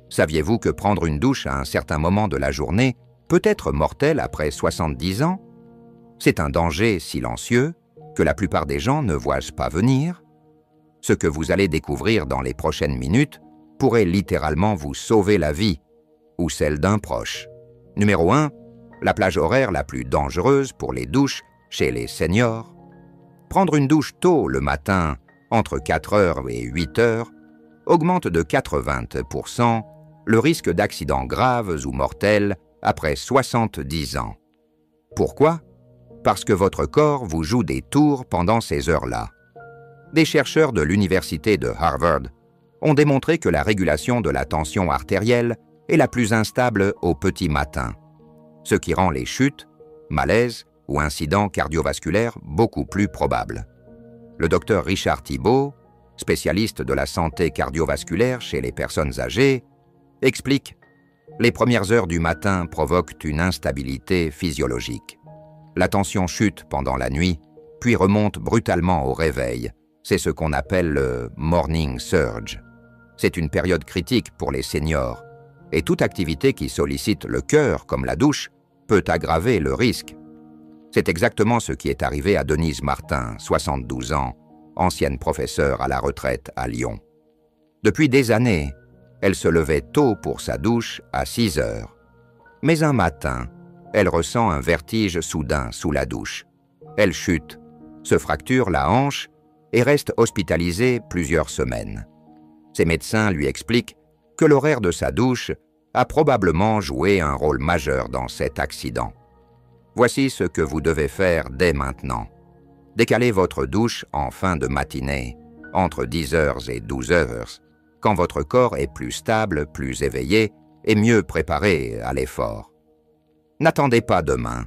Saviez-vous que prendre une douche à un certain moment de la journée peut être mortel après 70 ans? C'est un danger silencieux que la plupart des gens ne voient pas venir. Ce que vous allez découvrir dans les prochaines minutes pourrait littéralement vous sauver la vie ou celle d'un proche. Numéro 1. La plage horaire la plus dangereuse pour les douches chez les seniors. Prendre une douche tôt le matin, entre 4 heures et 8 heures, augmente de 80% le risque d'accidents graves ou mortels après 70 ans. Pourquoi? Parce que votre corps vous joue des tours pendant ces heures-là. Des chercheurs de l'université de Harvard ont démontré que la régulation de la tension artérielle est la plus instable au petit matin, ce qui rend les chutes, malaises ou incidents cardiovasculaires beaucoup plus probables. Le docteur Richard Thibault, spécialiste de la santé cardiovasculaire chez les personnes âgées, explique « Les premières heures du matin provoquent une instabilité physiologique. La tension chute pendant la nuit, puis remonte brutalement au réveil. C'est ce qu'on appelle le morning surge. C'est une période critique pour les seniors, et toute activité qui sollicite le cœur, comme la douche, peut aggraver le risque. C'est exactement ce qui est arrivé à Denise Martin, 72 ans, ancienne professeure à la retraite à Lyon. Depuis des années, elle se levait tôt pour sa douche à 6 heures. Mais un matin, elle ressent un vertige soudain sous la douche. Elle chute, se fracture la hanche et reste hospitalisée plusieurs semaines. Ses médecins lui expliquent que l'horaire de sa douche a probablement joué un rôle majeur dans cet accident. Voici ce que vous devez faire dès maintenant. Décalez votre douche en fin de matinée, entre 10 heures et 12 heures, quand votre corps est plus stable, plus éveillé et mieux préparé à l'effort. N'attendez pas demain.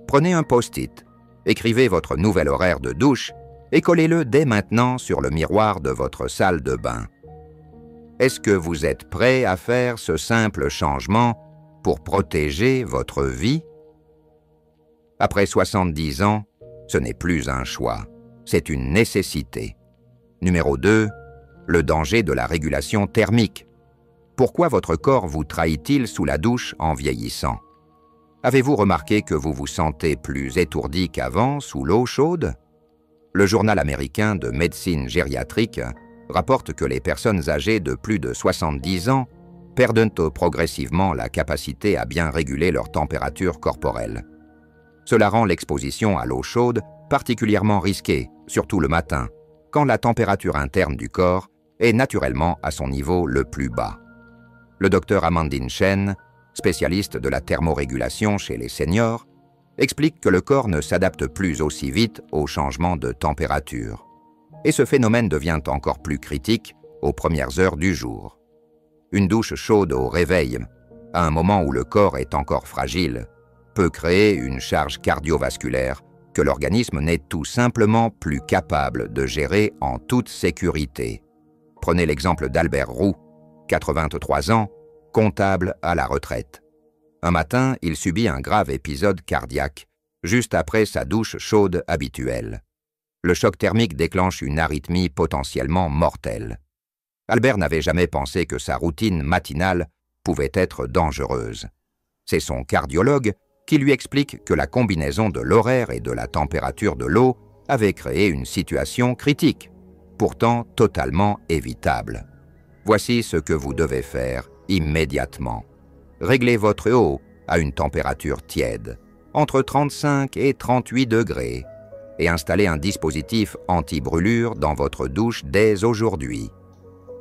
Prenez un post-it, écrivez votre nouvel horaire de douche et collez-le dès maintenant sur le miroir de votre salle de bain. Est-ce que vous êtes prêt à faire ce simple changement pour protéger votre vie? Après 70 ans, ce n'est plus un choix, c'est une nécessité. Numéro 2. Le danger de la régulation thermique. Pourquoi votre corps vous trahit-il sous la douche en vieillissant? Avez-vous remarqué que vous vous sentez plus étourdi qu'avant sous l'eau chaude? Le journal américain de médecine gériatrique rapporte que les personnes âgées de plus de 70 ans perdent progressivement la capacité à bien réguler leur température corporelle. Cela rend l'exposition à l'eau chaude particulièrement risquée, surtout le matin, quand la température interne du corps est naturellement à son niveau le plus bas. Le docteur Amandine Chen, spécialiste de la thermorégulation chez les seniors, explique que le corps ne s'adapte plus aussi vite aux changements de température. Et ce phénomène devient encore plus critique aux premières heures du jour. Une douche chaude au réveil, à un moment où le corps est encore fragile, peut créer une charge cardiovasculaire que l'organisme n'est tout simplement plus capable de gérer en toute sécurité. Prenez l'exemple d'Albert Roux, 83 ans, comptable à la retraite. Un matin, il subit un grave épisode cardiaque, juste après sa douche chaude habituelle. Le choc thermique déclenche une arythmie potentiellement mortelle. Albert n'avait jamais pensé que sa routine matinale pouvait être dangereuse. C'est son cardiologue qui lui explique que la combinaison de l'horaire et de la température de l'eau avait créé une situation critique, pourtant totalement évitable. Voici ce que vous devez faire immédiatement. Réglez votre eau à une température tiède, entre 35 et 38 degrés, et installez un dispositif anti-brûlure dans votre douche dès aujourd'hui.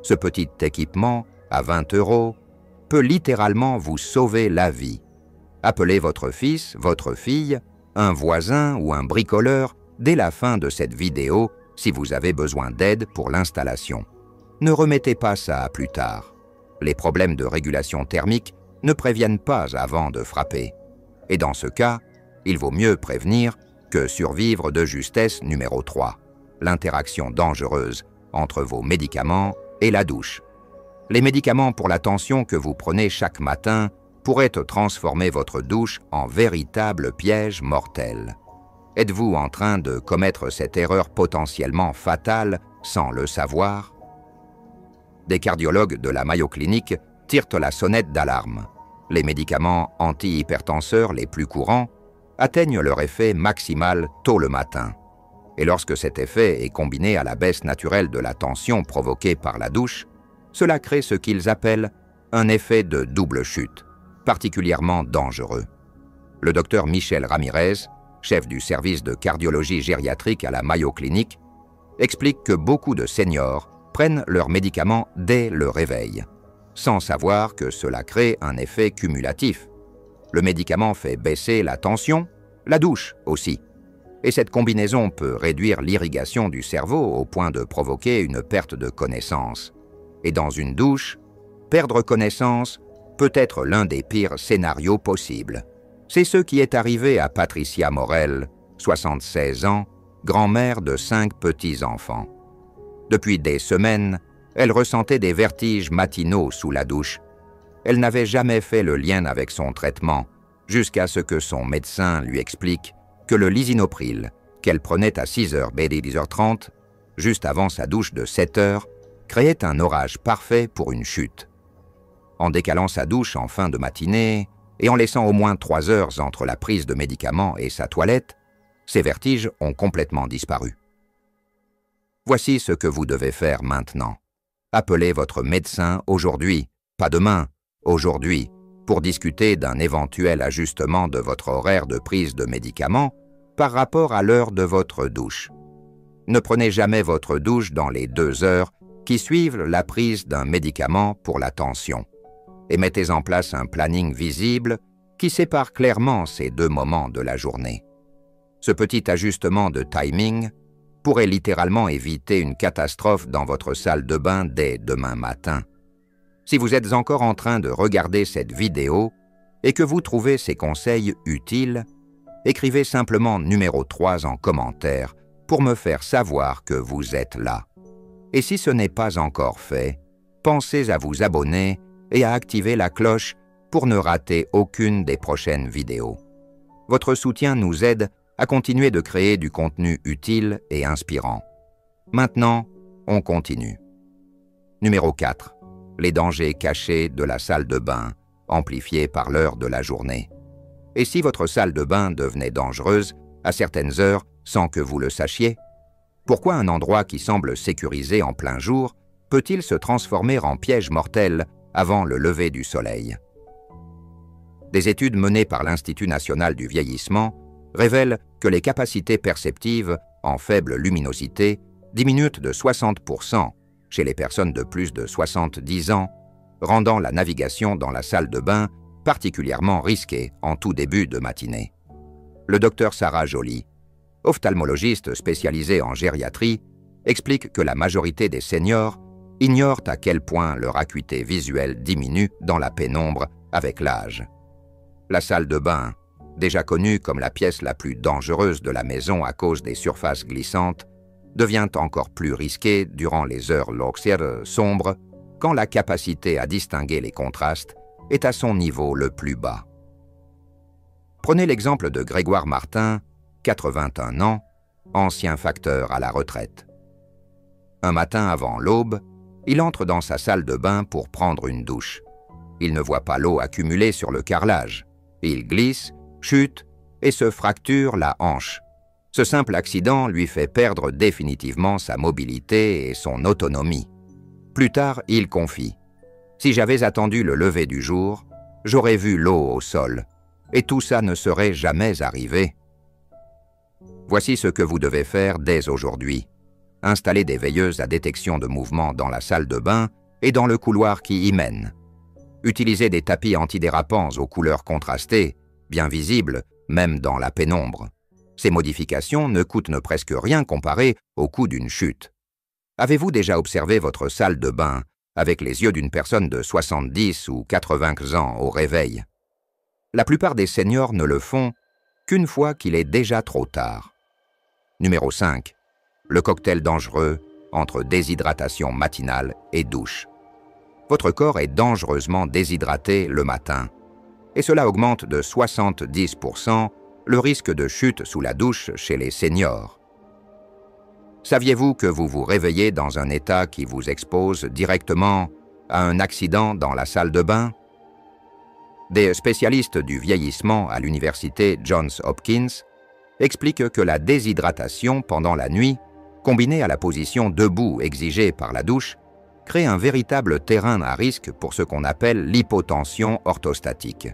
Ce petit équipement, à 20 €, peut littéralement vous sauver la vie. Appelez votre fils, votre fille, un voisin ou un bricoleur dès la fin de cette vidéo si vous avez besoin d'aide pour l'installation. Ne remettez pas ça à plus tard. Les problèmes de régulation thermique ne préviennent pas avant de frapper. Et dans ce cas, il vaut mieux prévenir que survivre de justesse numéro 3, l'interaction dangereuse entre vos médicaments et la douche. Les médicaments pour la tension que vous prenez chaque matin pourraient transformer votre douche en véritable piège mortel. Êtes-vous en train de commettre cette erreur potentiellement fatale sans le savoir? Des cardiologues de la Mayo Clinic tirent la sonnette d'alarme. Les médicaments antihypertenseurs les plus courants atteignent leur effet maximal tôt le matin. Et lorsque cet effet est combiné à la baisse naturelle de la tension provoquée par la douche, cela crée ce qu'ils appellent un effet de double chute, particulièrement dangereux. Le docteur Michel Ramirez, chef du service de cardiologie gériatrique à la Mayo Clinic, explique que beaucoup de seniors prennent leurs médicaments dès le réveil, sans savoir que cela crée un effet cumulatif. Le médicament fait baisser la tension, la douche aussi. Et cette combinaison peut réduire l'irrigation du cerveau au point de provoquer une perte de connaissance. Et dans une douche, perdre connaissance peut être l'un des pires scénarios possibles. C'est ce qui est arrivé à Patricia Morel, 76 ans, grand-mère de 5 petits-enfants. Depuis des semaines, elle ressentait des vertiges matinaux sous la douche. Elle n'avait jamais fait le lien avec son traitement, jusqu'à ce que son médecin lui explique que le lisinopril, qu'elle prenait à 6h BD 10h30, juste avant sa douche de 7h, créait un orage parfait pour une chute. En décalant sa douche en fin de matinée et en laissant au moins 3 heures entre la prise de médicaments et sa toilette, ses vertiges ont complètement disparu. Voici ce que vous devez faire maintenant. Appelez votre médecin aujourd'hui, pas demain, aujourd'hui, pour discuter d'un éventuel ajustement de votre horaire de prise de médicaments par rapport à l'heure de votre douche. Ne prenez jamais votre douche dans les 2 heures qui suivent la prise d'un médicament pour la tension. Et mettez en place un planning visible qui sépare clairement ces 2 moments de la journée. Ce petit ajustement de timing pourrait littéralement éviter une catastrophe dans votre salle de bain dès demain matin. Si vous êtes encore en train de regarder cette vidéo et que vous trouvez ces conseils utiles, écrivez simplement numéro 3 en commentaire pour me faire savoir que vous êtes là. Et si ce n'est pas encore fait, pensez à vous abonner et à activer la cloche pour ne rater aucune des prochaines vidéos. Votre soutien nous aide à continuer de créer du contenu utile et inspirant. Maintenant, on continue. Numéro 4. Les dangers cachés de la salle de bain, amplifiés par l'heure de la journée. Et si votre salle de bain devenait dangereuse à certaines heures sans que vous le sachiez? Pourquoi un endroit qui semble sécurisé en plein jour peut-il se transformer en piège mortel avant le lever du soleil? Des études menées par l'Institut national du vieillissement révèlent que les capacités perceptives en faible luminosité diminuent de 60% chez les personnes de plus de 70 ans, rendant la navigation dans la salle de bain particulièrement risquée en tout début de matinée. Le docteur Sarah Joly, ophtalmologiste spécialisée en gériatrie, explique que la majorité des seniors ignorent à quel point leur acuité visuelle diminue dans la pénombre avec l'âge. La salle de bain, déjà connue comme la pièce la plus dangereuse de la maison à cause des surfaces glissantes, devient encore plus risquée durant les heures loxières sombres, quand la capacité à distinguer les contrastes est à son niveau le plus bas. Prenez l'exemple de Grégoire Martin, 81 ans, ancien facteur à la retraite. Un matin avant l'aube, il entre dans sa salle de bain pour prendre une douche. Il ne voit pas l'eau accumulée sur le carrelage. Il glisse, chute et se fracture la hanche. Ce simple accident lui fait perdre définitivement sa mobilité et son autonomie. Plus tard, il confie « Si j'avais attendu le lever du jour, j'aurais vu l'eau au sol, et tout ça ne serait jamais arrivé. » Voici ce que vous devez faire dès aujourd'hui. Installez des veilleuses à détection de mouvement dans la salle de bain et dans le couloir qui y mène. Utilisez des tapis antidérapants aux couleurs contrastées, bien visibles, même dans la pénombre. Ces modifications ne coûtent presque rien comparé au coût d'une chute. Avez-vous déjà observé votre salle de bain avec les yeux d'une personne de 70 ou 80 ans au réveil? La plupart des seniors ne le font qu'une fois qu'il est déjà trop tard. Numéro 5. Le cocktail dangereux entre déshydratation matinale et douche. Votre corps est dangereusement déshydraté le matin, et cela augmente de 70% le risque de chute sous la douche chez les seniors. Saviez-vous que vous vous réveillez dans un état qui vous expose directement à un accident dans la salle de bain? Des spécialistes du vieillissement à l'université Johns Hopkins expliquent que la déshydratation pendant la nuit, combinée à la position debout exigée par la douche, crée un véritable terrain à risque pour ce qu'on appelle l'hypotension orthostatique,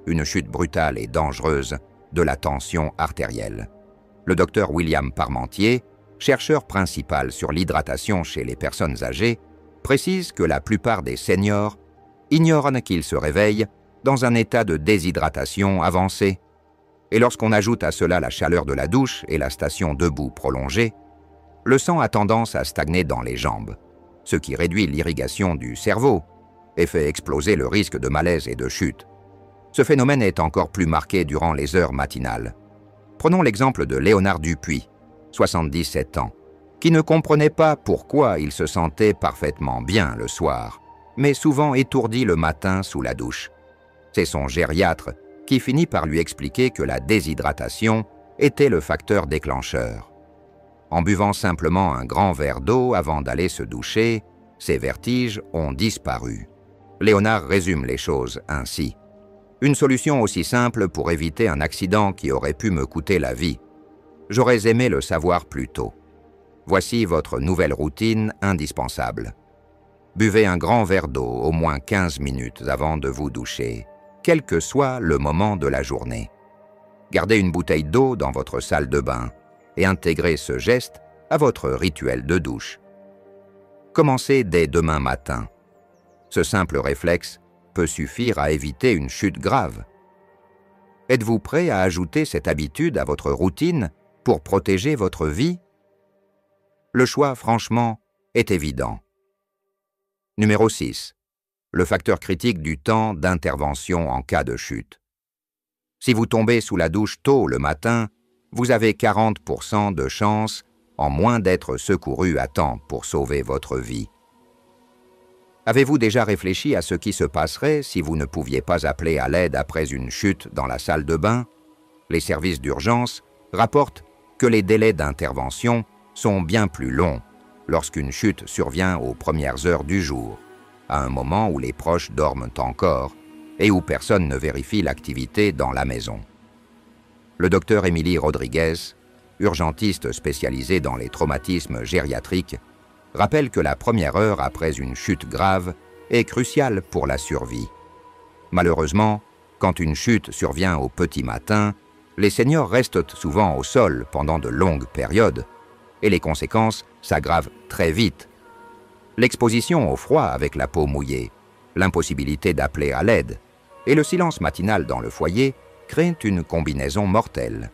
une chute brutale et dangereuse de la tension artérielle. Le docteur William Parmentier, chercheur principal sur l'hydratation chez les personnes âgées, précise que la plupart des seniors ignorent qu'ils se réveillent dans un état de déshydratation avancée. Et lorsqu'on ajoute à cela la chaleur de la douche et la station debout prolongée, le sang a tendance à stagner dans les jambes, ce qui réduit l'irrigation du cerveau et fait exploser le risque de malaise et de chute. Ce phénomène est encore plus marqué durant les heures matinales. Prenons l'exemple de Léonard Dupuis, 77 ans, qui ne comprenait pas pourquoi il se sentait parfaitement bien le soir, mais souvent étourdi le matin sous la douche. C'est son gériatre qui finit par lui expliquer que la déshydratation était le facteur déclencheur. En buvant simplement un grand verre d'eau avant d'aller se doucher, ses vertiges ont disparu. Léonard résume les choses ainsi. Une solution aussi simple pour éviter un accident qui aurait pu me coûter la vie. J'aurais aimé le savoir plus tôt. Voici votre nouvelle routine indispensable. Buvez un grand verre d'eau au moins 15 minutes avant de vous doucher, quel que soit le moment de la journée. Gardez une bouteille d'eau dans votre salle de bain et intégrez ce geste à votre rituel de douche. Commencez dès demain matin. Ce simple réflexe peut suffire à éviter une chute grave. Êtes-vous prêt à ajouter cette habitude à votre routine pour protéger votre vie? Le choix, franchement, est évident. Numéro 6. Le facteur critique du temps d'intervention en cas de chute. Si vous tombez sous la douche tôt le matin, vous avez 40% de chance en moins d'être secouru à temps pour sauver votre vie. Avez-vous déjà réfléchi à ce qui se passerait si vous ne pouviez pas appeler à l'aide après une chute dans la salle de bain? Les services d'urgence rapportent que les délais d'intervention sont bien plus longs lorsqu'une chute survient aux premières heures du jour, à un moment où les proches dorment encore et où personne ne vérifie l'activité dans la maison. Le docteur Émilie Rodriguez, urgentiste spécialisée dans les traumatismes gériatriques, rappelle que la première heure après une chute grave est cruciale pour la survie. Malheureusement, quand une chute survient au petit matin, les seniors restent souvent au sol pendant de longues périodes et les conséquences s'aggravent très vite. L'exposition au froid avec la peau mouillée, l'impossibilité d'appeler à l'aide et le silence matinal dans le foyer créent une combinaison mortelle.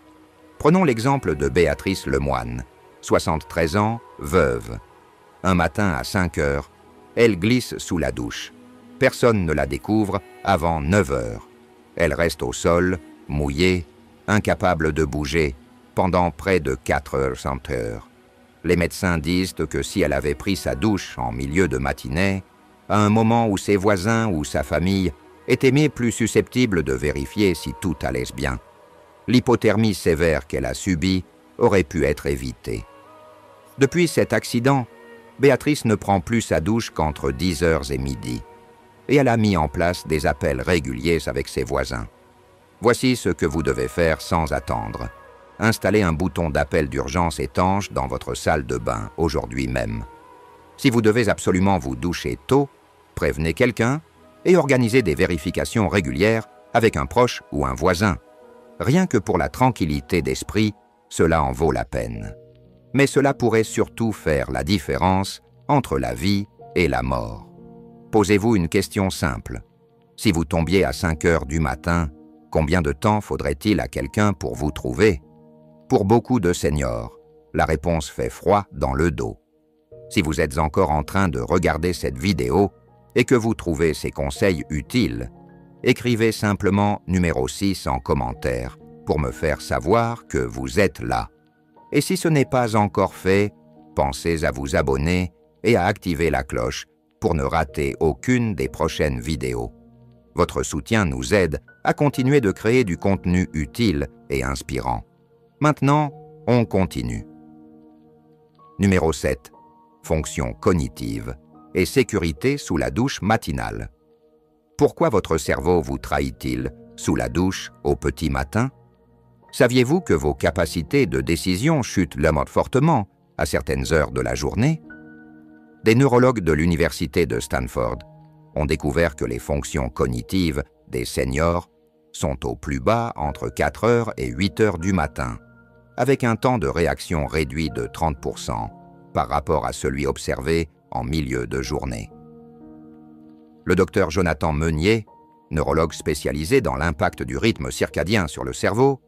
Prenons l'exemple de Béatrice Lemoine, 73 ans, veuve. Un matin à 5 heures, elle glisse sous la douche. Personne ne la découvre avant 9 heures. Elle reste au sol, mouillée, incapable de bouger, pendant près de 400 heures. Les médecins disent que si elle avait pris sa douche en milieu de matinée, à un moment où ses voisins ou sa famille étaient bien plus susceptibles de vérifier si tout allait bien, l'hypothermie sévère qu'elle a subie aurait pu être évitée. Depuis cet accident, Béatrice ne prend plus sa douche qu'entre 10h et midi, et elle a mis en place des appels réguliers avec ses voisins. Voici ce que vous devez faire sans attendre. Installez un bouton d'appel d'urgence étanche dans votre salle de bain aujourd'hui même. Si vous devez absolument vous doucher tôt, prévenez quelqu'un et organisez des vérifications régulières avec un proche ou un voisin. Rien que pour la tranquillité d'esprit, cela en vaut la peine. Mais cela pourrait surtout faire la différence entre la vie et la mort. Posez-vous une question simple. Si vous tombiez à 5 heures du matin, combien de temps faudrait-il à quelqu'un pour vous trouver? Pour beaucoup de seniors, la réponse fait froid dans le dos. Si vous êtes encore en train de regarder cette vidéo et que vous trouvez ces conseils utiles, écrivez simplement numéro 6 en commentaire pour me faire savoir que vous êtes là. Et si ce n'est pas encore fait, pensez à vous abonner et à activer la cloche pour ne rater aucune des prochaines vidéos. Votre soutien nous aide à continuer de créer du contenu utile et inspirant. Maintenant, on continue. Numéro 7. Fonction cognitive et sécurité sous la douche matinale. Pourquoi votre cerveau vous trahit-il sous la douche au petit matin? Saviez-vous que vos capacités de décision chutent fortement à certaines heures de la journée? Des neurologues de l'université de Stanford ont découvert que les fonctions cognitives des seniors sont au plus bas entre 4 heures et 8 heures du matin, avec un temps de réaction réduit de 30% par rapport à celui observé en milieu de journée. Le docteur Jonathan Meunier, neurologue spécialisé dans l'impact du rythme circadien sur le cerveau,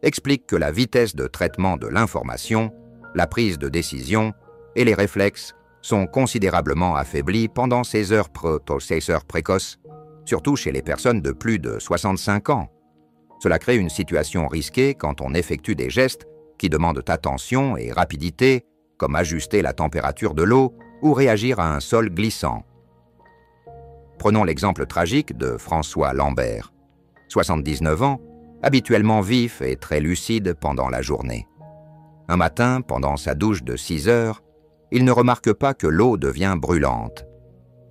explique que la vitesse de traitement de l'information, la prise de décision et les réflexes sont considérablement affaiblis pendant ces heures précoces, surtout chez les personnes de plus de 65 ans. Cela crée une situation risquée quand on effectue des gestes qui demandent attention et rapidité, comme ajuster la température de l'eau ou réagir à un sol glissant. Prenons l'exemple tragique de François Lambert, 79 ans, habituellement vif et très lucide pendant la journée. Un matin, pendant sa douche de 6 heures, il ne remarque pas que l'eau devient brûlante.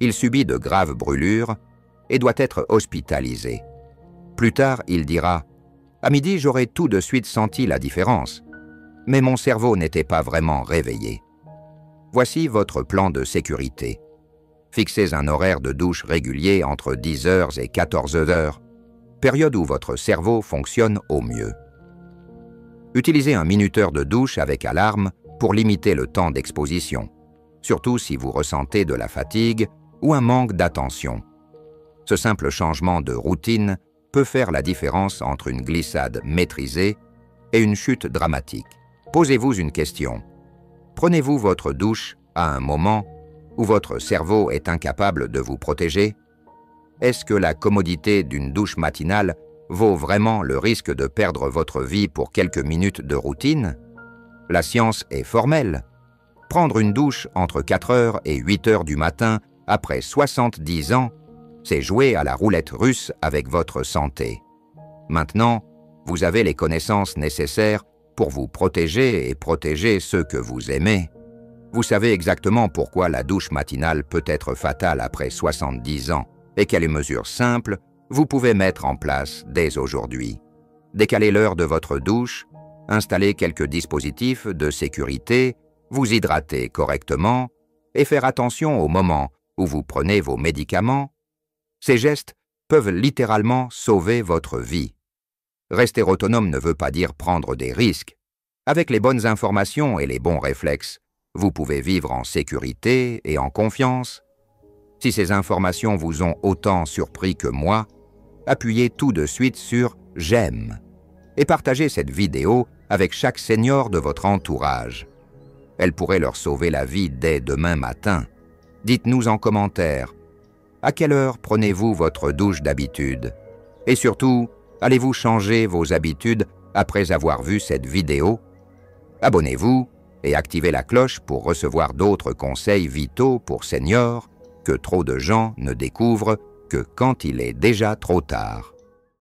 Il subit de graves brûlures et doit être hospitalisé. Plus tard, il dira « À midi, j'aurais tout de suite senti la différence, mais mon cerveau n'était pas vraiment réveillé. » Voici votre plan de sécurité. Fixez un horaire de douche régulier entre 10 heures et 14 heures, période où votre cerveau fonctionne au mieux. Utilisez un minuteur de douche avec alarme pour limiter le temps d'exposition, surtout si vous ressentez de la fatigue ou un manque d'attention. Ce simple changement de routine peut faire la différence entre une glissade maîtrisée et une chute dramatique. Posez-vous une question. Prenez-vous votre douche à un moment où votre cerveau est incapable de vous protéger? Est-ce que la commodité d'une douche matinale vaut vraiment le risque de perdre votre vie pour quelques minutes de routine? La science est formelle. Prendre une douche entre 4 heures et 8 heures du matin après 70 ans, c'est jouer à la roulette russe avec votre santé. Maintenant, vous avez les connaissances nécessaires pour vous protéger et protéger ceux que vous aimez. Vous savez exactement pourquoi la douche matinale peut être fatale après 70 ans et quelles mesures simples vous pouvez mettre en place dès aujourd'hui. Décalez l'heure de votre douche, installez quelques dispositifs de sécurité, vous hydrater correctement et faire attention au moment où vous prenez vos médicaments. Ces gestes peuvent littéralement sauver votre vie. Rester autonome ne veut pas dire prendre des risques. Avec les bonnes informations et les bons réflexes, vous pouvez vivre en sécurité et en confiance. Si ces informations vous ont autant surpris que moi, appuyez tout de suite sur « J'aime » et partagez cette vidéo avec chaque senior de votre entourage. Elle pourrait leur sauver la vie dès demain matin. Dites-nous en commentaire, à quelle heure prenez-vous votre douche d'habitude? Et surtout, allez-vous changer vos habitudes après avoir vu cette vidéo? Abonnez-vous et activez la cloche pour recevoir d'autres conseils vitaux pour seniors que trop de gens ne découvrent que quand il est déjà trop tard.